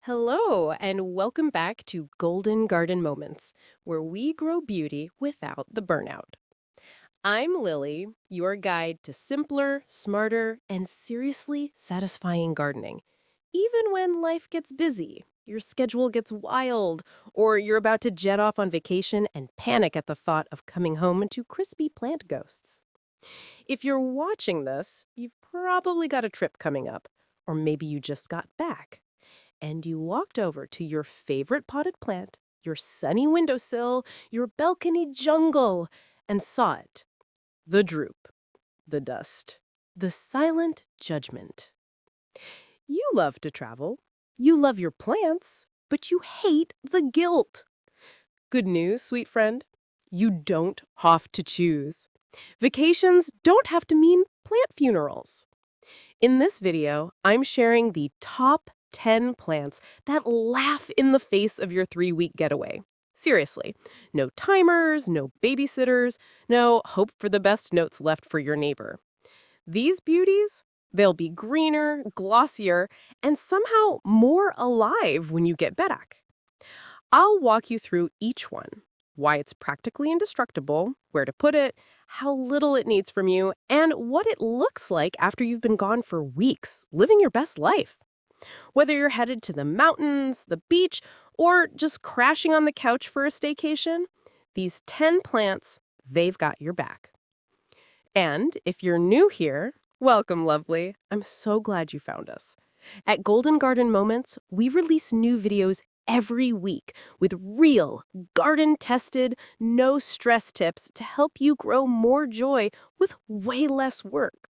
Hello, and welcome back to Golden Garden Moments, where we grow beauty without the burnout. I'm Lily, your guide to simpler, smarter, and seriously satisfying gardening. Even when life gets busy, your schedule gets wild, or you're about to jet off on vacation and panic at the thought of coming home to crispy plant ghosts. If you're watching this, you've probably got a trip coming up, or maybe you just got back and you walked over to your favorite potted plant, your sunny windowsill, your balcony jungle, and saw it. The droop, the dust, the silent judgment. You love to travel. You love your plants, but you hate the guilt. Good news, sweet friend. You don't have to choose. Vacations don't have to mean plant funerals. In this video, I'm sharing the top 10 plants that laugh in the face of your 3-week getaway. Seriously, no timers, no babysitters, no hope for the best notes left for your neighbor. These beauties, they'll be greener, glossier, and somehow more alive when you get back. I'll walk you through each one, why it's practically indestructible, where to put it, how little it needs from you, and what it looks like after you've been gone for weeks, living your best life. Whether you're headed to the mountains, the beach, or just crashing on the couch for a staycation, these 10 plants, they've got your back. And if you're new here, welcome, lovely. I'm so glad you found us. At Golden Garden Moments, we release new videos every week with real, garden-tested, no-stress tips to help you grow more joy with way less work.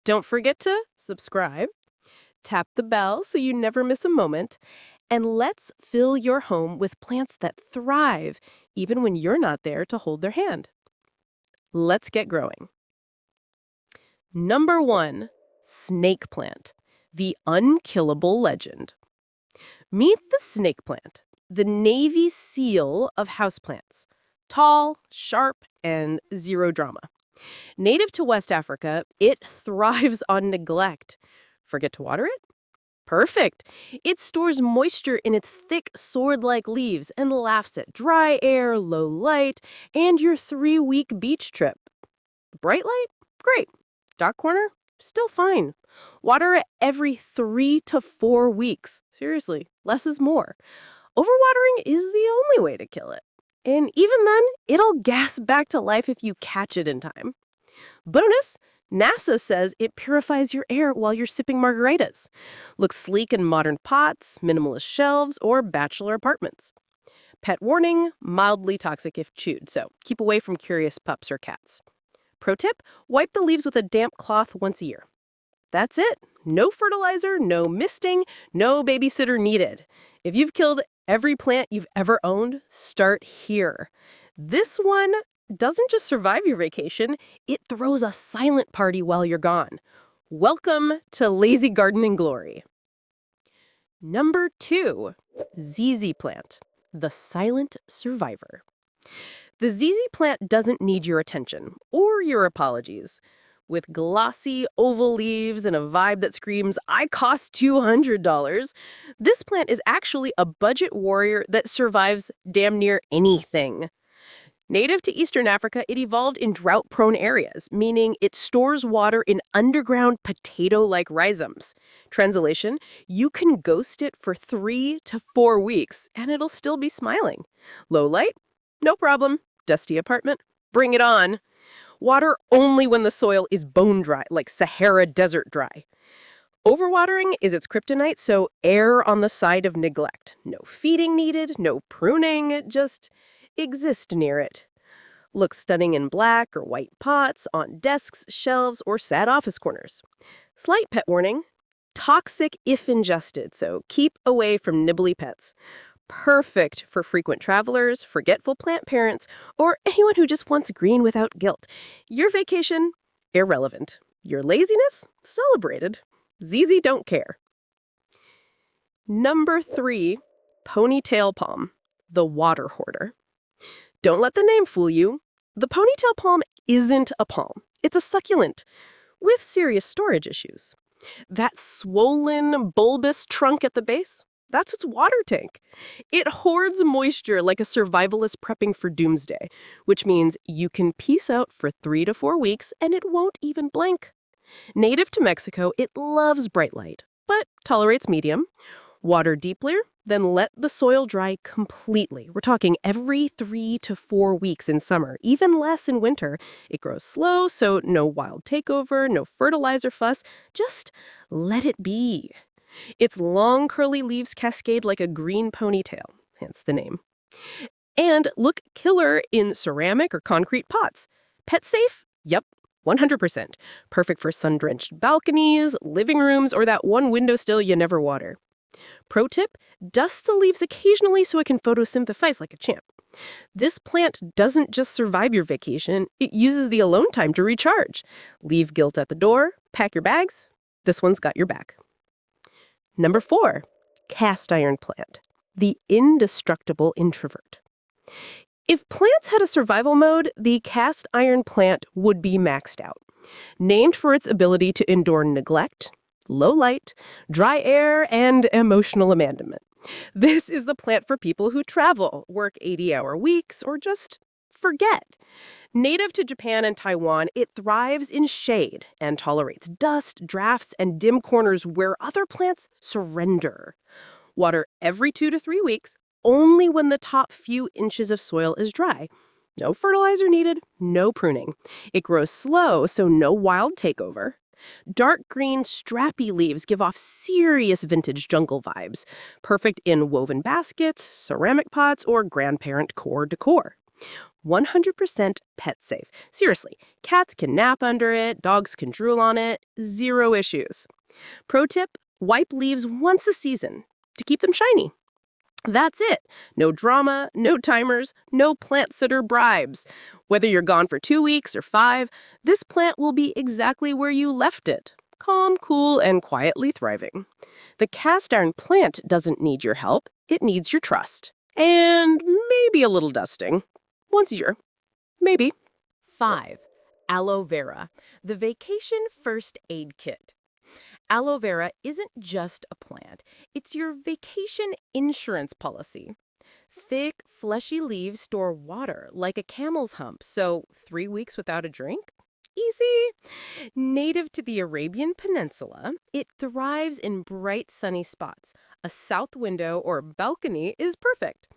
Don't forget to subscribe, tap the bell so you never miss a moment, and let's fill your home with plants that thrive even when you're not there to hold their hand. Let's get growing. Number 1, snake plant, the unkillable legend. Meet the snake plant, the Navy SEAL of houseplants. Tall, sharp, and zero drama. Native to West Africa, it thrives on neglect. Forget to water it? Perfect. It stores moisture in its thick sword-like leaves and laughs at dry air, low light, and your 3-week beach trip. Bright light? Great. Dark corner? Still fine. Water it every 3 to 4 weeks. Seriously, less is more. Overwatering is the only way to kill it. And even then, it'll gas back to life if you catch it in time. Bonus, NASA says it purifies your air while you're sipping margaritas. Looks sleek in modern pots, minimalist shelves, or bachelor apartments. Pet warning, mildly toxic if chewed, so keep away from curious pups or cats. Pro tip, wipe the leaves with a damp cloth once a year. That's it. No fertilizer, no misting, no babysitter needed. If you've killed every plant you've ever owned, start here. This one doesn't just survive your vacation, it throws a silent party while you're gone. Welcome to lazy gardening glory. Number 2, ZZ plant, the silent survivor. The ZZ plant doesn't need your attention or your apologies. With glossy, oval leaves and a vibe that screams, "I cost $200, this plant is actually a budget warrior that survives damn near anything. Native to Eastern Africa, it evolved in drought-prone areas, meaning it stores water in underground potato-like rhizomes. Translation, you can ghost it for 3 to 4 weeks, and it'll still be smiling. Low light? No problem. Dusty apartment? Bring it on. Water only when the soil is bone dry, like Sahara desert dry. Overwatering is its kryptonite, so err on the side of neglect. No feeding needed, no pruning, just exist near it. Looks stunning in black or white pots, on desks, shelves, or sad office corners. Slight pet warning, toxic if ingested, so keep away from nibbly pets. Perfect for frequent travelers, forgetful plant parents, or anyone who just wants green without guilt. Your vacation, irrelevant. Your laziness, celebrated. ZZ don't care. Number 3, ponytail palm, the water hoarder. Don't let the name fool you. The ponytail palm isn't a palm. It's a succulent with serious storage issues. That swollen, bulbous trunk at the base, That's its water tank. It hoards moisture like a survivalist prepping for doomsday, which means you can peace out for 3 to 4 weeks and it won't even blink. Native to Mexico, it loves bright light, but tolerates medium. Water deeply, then let the soil dry completely. We're talking every 3 to 4 weeks in summer, even less in winter. It grows slow, so no wild takeover, no fertilizer fuss. Just let it be. Its long, curly leaves cascade like a green ponytail, hence the name. And look killer in ceramic or concrete pots. Pet safe? Yep, 100%. Perfect for sun-drenched balconies, living rooms, or that one windowsill you never water. Pro tip, dust the leaves occasionally so it can photosynthesize like a champ. This plant doesn't just survive your vacation, it uses the alone time to recharge. Leave guilt at the door, pack your bags. This one's got your back. Number 4, cast iron plant, the indestructible introvert. If plants had a survival mode, the cast iron plant would be maxed out. Named for its ability to endure neglect, low light, dry air, and emotional abandonment. This is the plant for people who travel, work 80-hour weeks, or just forget. Native to Japan and Taiwan, it thrives in shade and tolerates dust, drafts, and dim corners where other plants surrender. Water every 2 to 3 weeks, only when the top few inches of soil is dry. No fertilizer needed, no pruning. It grows slow, so no wild takeover. Dark green, strappy leaves give off serious vintage jungle vibes, perfect in woven baskets, ceramic pots, or grandparent core decor. 100% pet safe. Seriously, cats can nap under it, dogs can drool on it, zero issues. Pro tip, wipe leaves once a season to keep them shiny. That's it. No drama, no timers, no plant sitter bribes. Whether you're gone for 2 weeks or 5, this plant will be exactly where you left it. Calm, cool, and quietly thriving. The cast iron plant doesn't need your help. It needs your trust. And maybe a little dusting. Once a year. Maybe. 5. Aloe vera, the vacation first aid kit. Aloe vera isn't just a plant, it's your vacation insurance policy. Thick, fleshy leaves store water like a camel's hump, so 3 weeks without a drink? Easy! Native to the Arabian Peninsula, it thrives in bright sunny spots. A south window or balcony is perfect.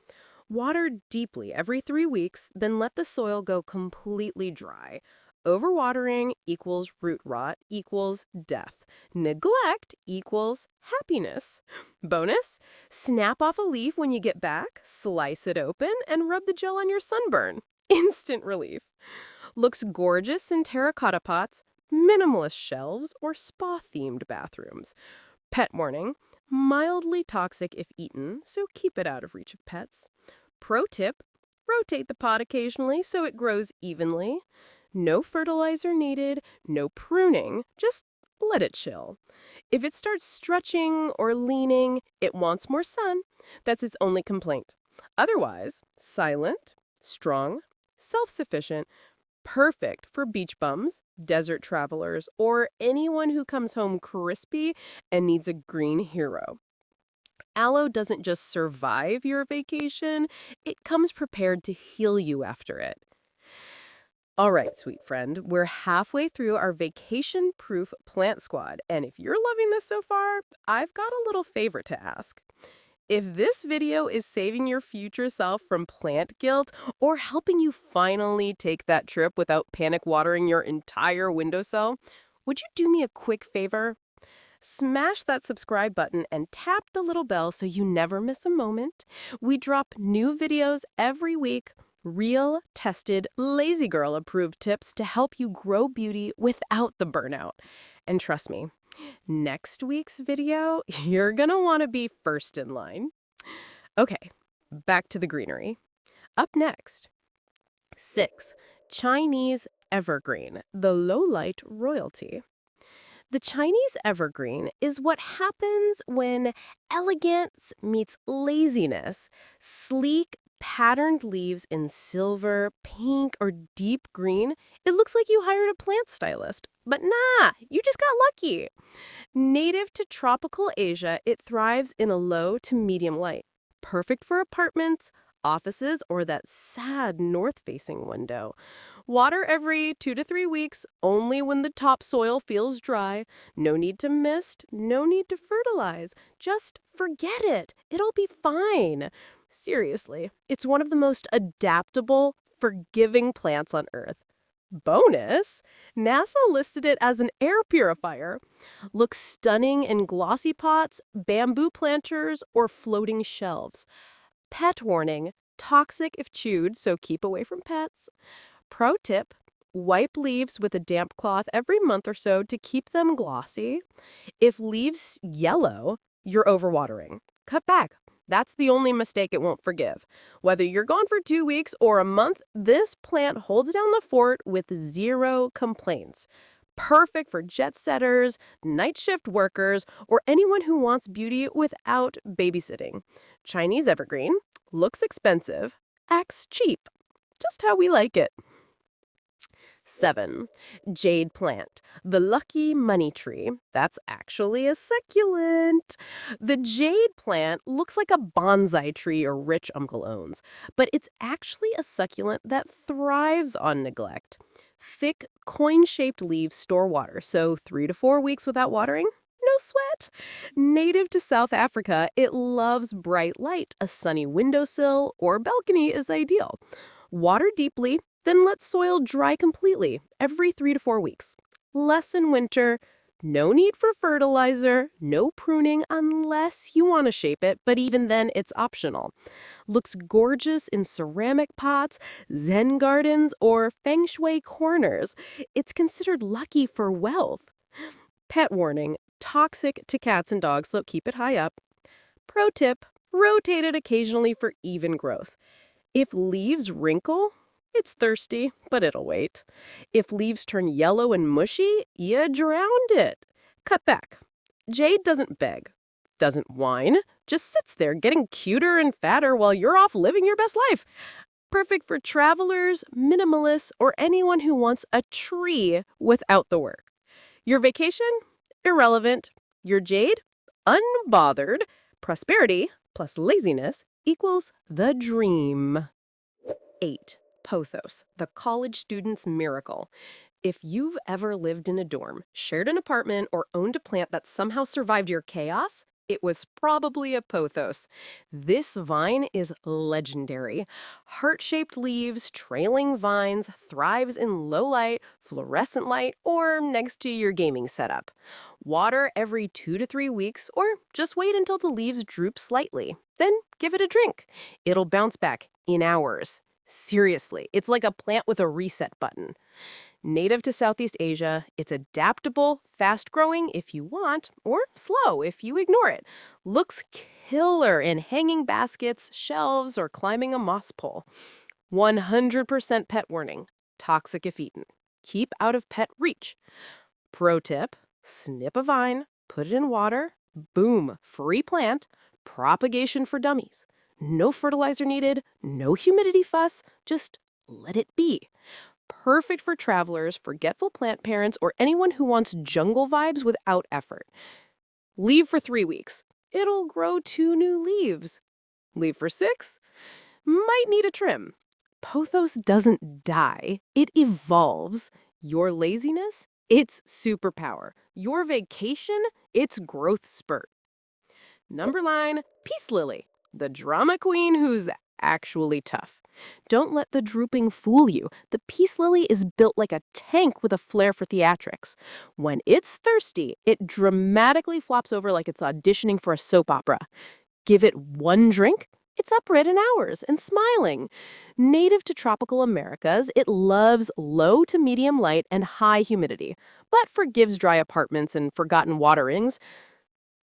Water deeply every 3 weeks, then let the soil go completely dry. Overwatering equals root rot equals death. Neglect equals happiness. Bonus, snap off a leaf when you get back, slice it open, and rub the gel on your sunburn. Instant relief. Looks gorgeous in terracotta pots, minimalist shelves, or spa-themed bathrooms. Pet warning, mildly toxic if eaten, so keep it out of reach of pets. Pro tip, rotate the pot occasionally so it grows evenly. No fertilizer needed, no pruning, just let it chill. If it starts stretching or leaning, it wants more sun. That's its only complaint. Otherwise, silent, strong, self-sufficient, perfect for beach bums, desert travelers, or anyone who comes home crispy and needs a green hero. Aloe doesn't just survive your vacation, it comes prepared to heal you after it. All right, sweet friend, we're halfway through our vacation-proof plant squad, and if you're loving this so far, I've got a little favor to ask. If this video is saving your future self from plant guilt or helping you finally take that trip without panic watering your entire windowsill, would you do me a quick favor? Smash that subscribe button and tap the little bell so you never miss a moment. We drop new videos every week. Real, tested, lazy girl approved tips to help you grow beauty without the burnout. And trust me, next week's video, you're gonna want to be first in line. Okay, back to the greenery. Up next, 6. Chinese evergreen, the low-light royalty. The Chinese evergreen is what happens when elegance meets laziness. Sleek, patterned leaves in silver, pink, or deep green. It looks like you hired a plant stylist. But nah, you just got lucky. Native to tropical Asia, it thrives in a low to medium light. Perfect for apartments, offices, or that sad north-facing window. Water every 2 to 3 weeks, only when the topsoil feels dry. No need to mist, no need to fertilize. Just forget it. It'll be fine. Seriously, it's one of the most adaptable, forgiving plants on Earth. Bonus, NASA listed it as an air purifier. Looks stunning in glossy pots, bamboo planters, or floating shelves. Pet warning, toxic if chewed, so keep away from pets. Pro tip, wipe leaves with a damp cloth every month or so to keep them glossy. If leaves yellow, you're overwatering. Cut back. That's the only mistake it won't forgive. Whether you're gone for 2 weeks or a month, this plant holds down the fort with zero complaints. Perfect for jet setters, night shift workers, or anyone who wants beauty without babysitting. Chinese evergreen, looks expensive, acts cheap. Just how we like it. 7. Jade plant, the lucky money tree. That's actually a succulent. The jade plant looks like a bonsai tree your rich uncle owns, but it's actually a succulent that thrives on neglect. Thick, coin-shaped leaves store water, so 3 to 4 weeks without watering? No sweat. Native to South Africa, it loves bright light. A sunny windowsill or balcony is ideal. Water deeply, then let soil dry completely every 3 to 4 weeks. Less in winter, no need for fertilizer, no pruning unless you want to shape it, but even then it's optional. Looks gorgeous in ceramic pots, zen gardens, or feng shui corners. It's considered lucky for wealth. Pet warning, toxic to cats and dogs, so keep it high up. Pro tip, rotate it occasionally for even growth. If leaves wrinkle, it's thirsty, but it'll wait. If leaves turn yellow and mushy, you drowned it. Cut back. Jade doesn't beg, doesn't whine, just sits there getting cuter and fatter while you're off living your best life. Perfect for travelers, minimalists, or anyone who wants a tree without the work. Your vacation? Irrelevant. Your jade? Unbothered. Prosperity plus laziness equals the dream. 8. Pothos, the college student's miracle. If you've ever lived in a dorm, shared an apartment, or owned a plant that somehow survived your chaos, it was probably a pothos. This vine is legendary. Heart-shaped leaves, trailing vines, thrives in low light, fluorescent light, or next to your gaming setup. Water every 2 to 3 weeks, or just wait until the leaves droop slightly. Then give it a drink. It'll bounce back in hours. Seriously, it's like a plant with a reset button. Native to Southeast Asia, it's adaptable, fast-growing if you want, or slow if you ignore it. Looks killer in hanging baskets, shelves, or climbing a moss pole. 100% pet warning, toxic if eaten. Keep out of pet reach. Pro tip, snip a vine, put it in water, boom, free plant, propagation for dummies. No fertilizer needed, no humidity fuss, just let it be. Perfect for travelers, forgetful plant parents, or anyone who wants jungle vibes without effort. Leave for 3 weeks. It'll grow 2 new leaves. Leave for 6? Might need a trim. Pothos doesn't die, it evolves. Your laziness? It's superpower. Your vacation? It's growth spurt. Number 9, peace lily, the drama queen who's actually tough. Don't let the drooping fool you. The peace lily is built like a tank with a flair for theatrics. When it's thirsty, it dramatically flops over like it's auditioning for a soap opera. Give it one drink, it's up red in hours and smiling. Native to tropical Americas, it loves low to medium light and high humidity, but forgives dry apartments and forgotten waterings.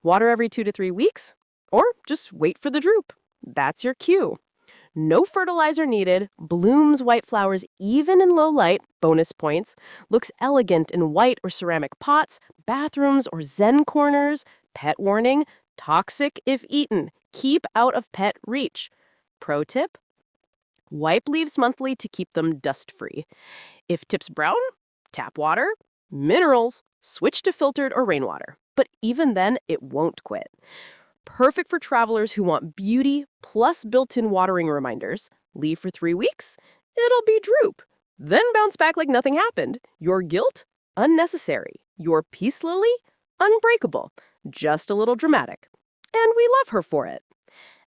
Water every 2 to 3 weeks, or just wait for the droop. That's your cue. No fertilizer needed, blooms white flowers even in low light, bonus points, looks elegant in white or ceramic pots, bathrooms or zen corners. Pet warning, toxic if eaten. Keep out of pet reach. Pro tip, wipe leaves monthly to keep them dust-free. If tips brown, tap water, minerals, switch to filtered or rainwater. But even then, it won't quit. Perfect for travelers who want beauty plus built-in watering reminders. Leave for 3 weeks, it'll be droop. Then bounce back like nothing happened. Your guilt? Unnecessary. Your peace lily? Unbreakable. Just a little dramatic. And we love her for it.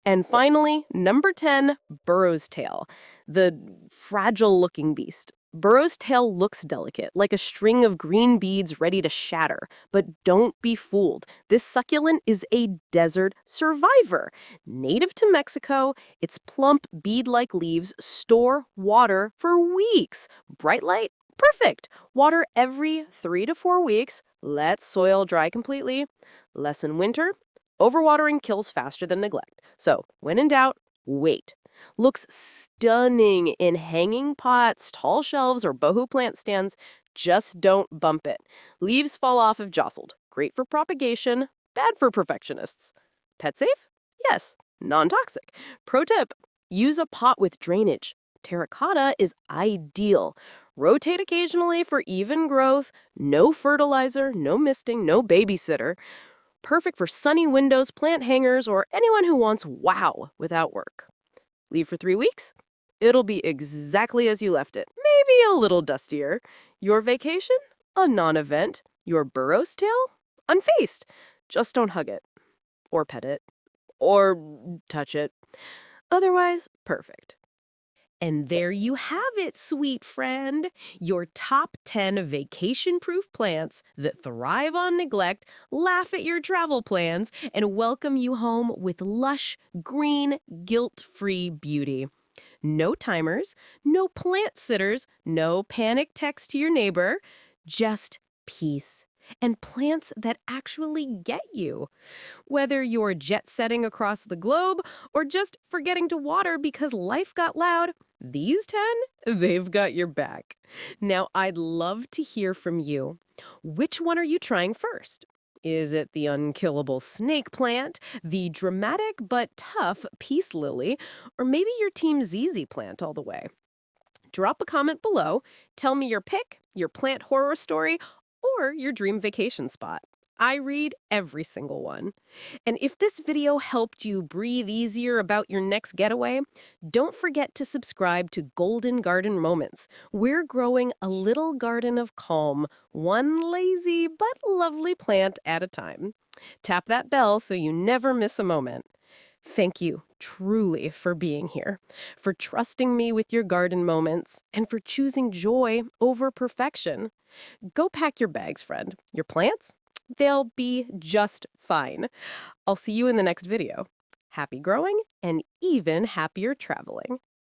And finally, number 10, Burrow's tail, the fragile-looking beast. Burrow's tail looks delicate, like a string of green beads ready to shatter. But don't be fooled. This succulent is a desert survivor. Native to Mexico, its plump, bead-like leaves store water for weeks. Bright light? Perfect. Water every 3 to 4 weeks. Let soil dry completely. Lesson winter? Overwatering kills faster than neglect. So, when in doubt, wait. Looks stunning in hanging pots, tall shelves, or boho plant stands. Just don't bump it. Leaves fall off if jostled. Great for propagation, bad for perfectionists. Pet safe? Yes. Non-toxic. Pro tip, use a pot with drainage. Terracotta is ideal. Rotate occasionally for even growth. No fertilizer, no misting, no babysitter. Perfect for sunny windows, plant hangers, or anyone who wants wow without work. Leave for 3 weeks? It'll be exactly as you left it, maybe a little dustier. Your vacation? A non-event. Your burrow's tail? Unfaced. Just don't hug it. Or pet it. Or touch it. Otherwise, perfect. And there you have it, sweet friend. Your top 10 vacation-proof plants that thrive on neglect, laugh at your travel plans, and welcome you home with lush, green, guilt-free beauty. No timers, no plant sitters, no panic text to your neighbor, just peace. And plants that actually get you. Whether you're jet-setting across the globe or just forgetting to water because life got loud, these 10, they've got your back. Now, I'd love to hear from you. Which one are you trying first? Is it the unkillable snake plant, the dramatic but tough peace lily, or maybe your Team ZZ plant all the way? Drop a comment below, tell me your pick, your plant horror story, or your dream vacation spot. I read every single one. And if this video helped you breathe easier about your next getaway, don't forget to subscribe to Golden Garden Moments. We're growing a little garden of calm, one lazy but lovely plant at a time. Tap that bell so you never miss a moment. Thank you, truly, for being here, for trusting me with your garden moments, and for choosing joy over perfection. Go pack your bags, friend. Your plants? They'll be just fine. I'll see you in the next video. Happy growing and even happier traveling.